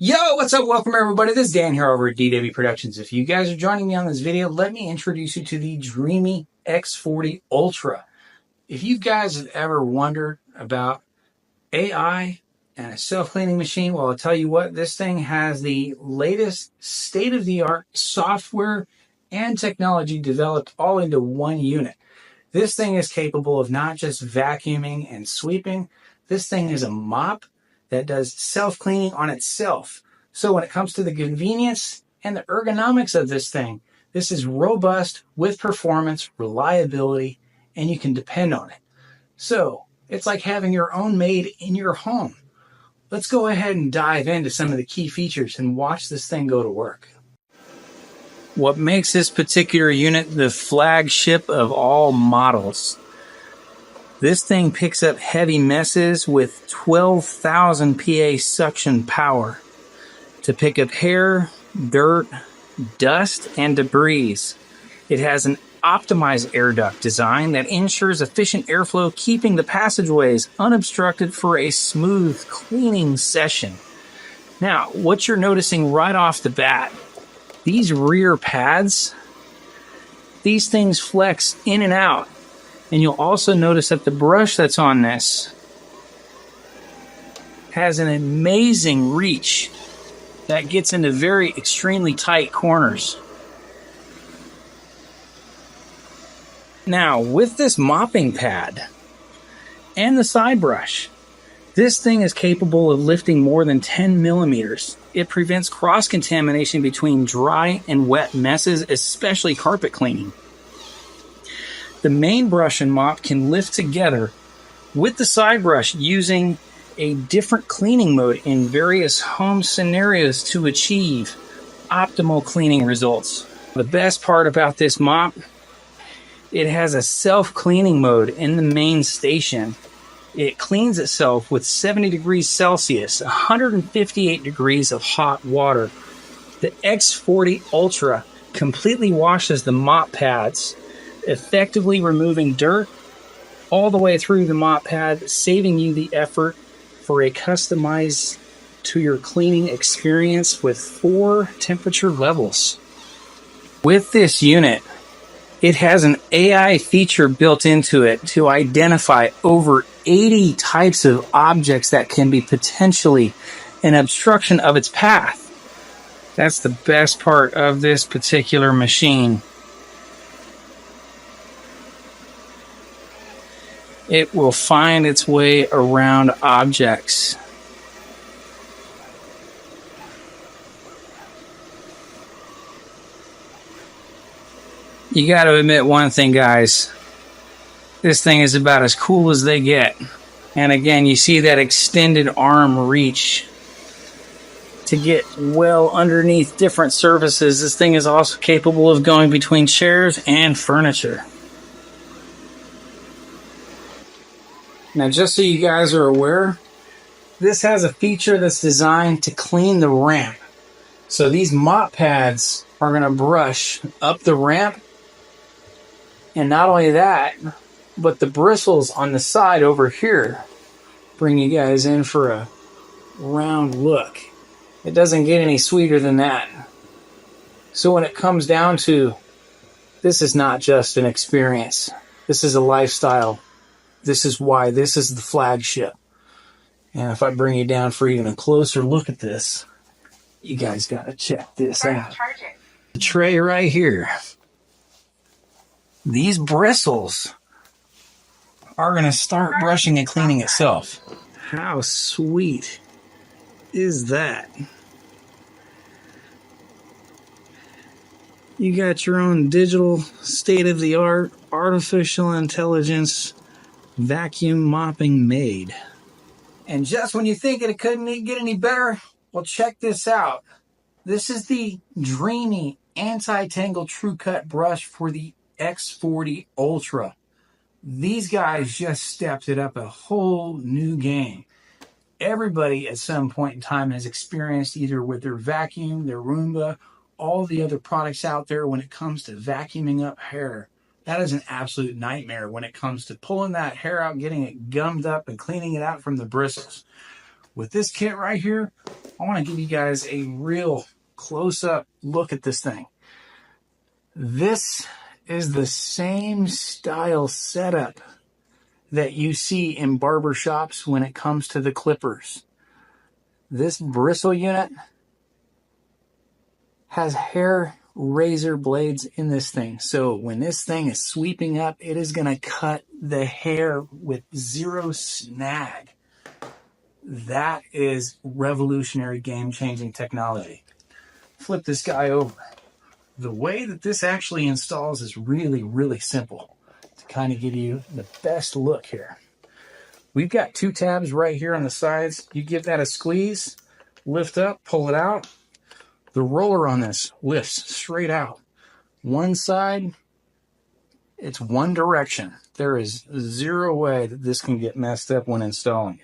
Yo, what's up? Welcome everybody. This is Dan here over at DW Productions. If you guys are joining me on this video, let me introduce you to the DREAME X40 Ultra. If you guys have ever wondered about AI and a self-cleaning machine, well, I'll tell you what, this thing has the latest state-of-the-art software and technology developed all into one unit. This thing is capable of not just vacuuming and sweeping. This thing is a mop that does self-cleaning on itself. So when it comes to the convenience and the ergonomics of this thing, this is robust with performance, reliability, and you can depend on it. So it's like having your own maid in your home. Let's go ahead and dive into some of the key features and watch this thing go to work. What makes this particular unit the flagship of all models? This thing picks up heavy messes with 12,000 PA suction power to pick up hair, dirt, dust, and debris. It has an optimized air duct design that ensures efficient airflow, keeping the passageways unobstructed for a smooth cleaning session. Now, what you're noticing right off the bat, these rear pads, these things flex in and out. And you'll also notice that the brush that's on this has an amazing reach that gets into very extremely tight corners. Now, with this mopping pad and the side brush, this thing is capable of lifting more than 10 millimeters. It prevents cross-contamination between dry and wet messes, especially carpet cleaning. The main brush and mop can lift together with the side brush using a different cleaning mode in various home scenarios to achieve optimal cleaning results. The best part about this mop, it has a self-cleaning mode in the main station. It cleans itself with 70 degrees Celsius, 158 degrees of hot water. The X40 Ultra completely washes the mop pads, effectively removing dirt all the way through the mop pad, saving you the effort for a customized to your cleaning experience with 4 temperature levels. With this unit, it has an AI feature built into it to identify over 80 types of objects that can be potentially an obstruction of its path. That's the best part of this particular machine. It will find its way around objects. You got to admit one thing, guys. This thing is about as cool as they get. And again, you see that extended arm reach to get well underneath different surfaces. This thing is also capable of going between chairs and furniture. Now, just so you guys are aware, this has a feature that's designed to clean the ramp. So these mop pads are going to brush up the ramp. And not only that, but the bristles on the side over here bring you guys in for a round look. It doesn't get any sweeter than that. So when it comes down to, this is not just an experience. This is a lifestyle. This is why this is the flagship. And if I bring you down for even a closer look at this, you guys got to check this out. The tray right here. These bristles are going to start brushing and cleaning itself. How sweet is that? You got your own digital, state-of-the-art, artificial intelligence vacuum mopping maid. And just when you think it couldn't get any better, well, check this out. This is the DREAME Anti-Tangle True Cut brush for the X40 Ultra. These guys just stepped it up a whole new game. Everybody at some point in time has experienced, either with their vacuum, their Roomba, all the other products out there, when it comes to vacuuming up hair. That is an absolute nightmare when it comes to pulling that hair out, getting it gummed up, and cleaning it out from the bristles. With this kit right here, I want to give you guys a real close-up look at this thing. This is the same style setup that you see in barber shops when it comes to the clippers. This bristle unit has hair razor blades in this thing. So when this thing is sweeping up, it is going to cut the hair with zero snag. That is revolutionary, game-changing technology. Flip this guy over. The way that this actually installs is really, really simple to kind of give you the best look here. We've got 2 tabs right here on the sides. You give that a squeeze, lift up, pull it out. The roller on this lifts straight out. One side, it's one direction. There is zero way that this can get messed up when installing it.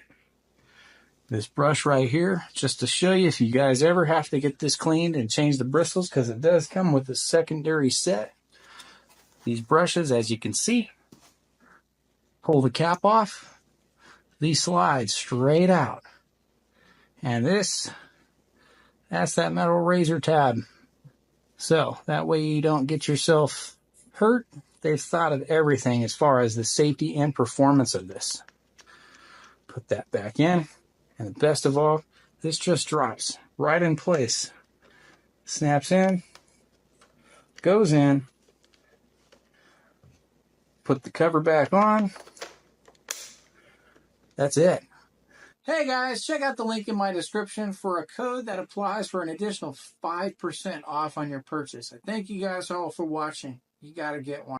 This brush right here, just to show you if you guys ever have to get this cleaned and change the bristles, because it does come with a secondary set. These brushes, as you can see, pull the cap off. These slide straight out. And this, that's that metal razor tab. So that way you don't get yourself hurt. They've thought of everything as far as the safety and performance of this. Put that back in. And the best of all, this just drops right in place. Snaps in, goes in, put the cover back on. That's it. Hey guys, check out the link in my description for a code that applies for an additional 5% off on your purchase. I thank you guys all for watching. You gotta get one.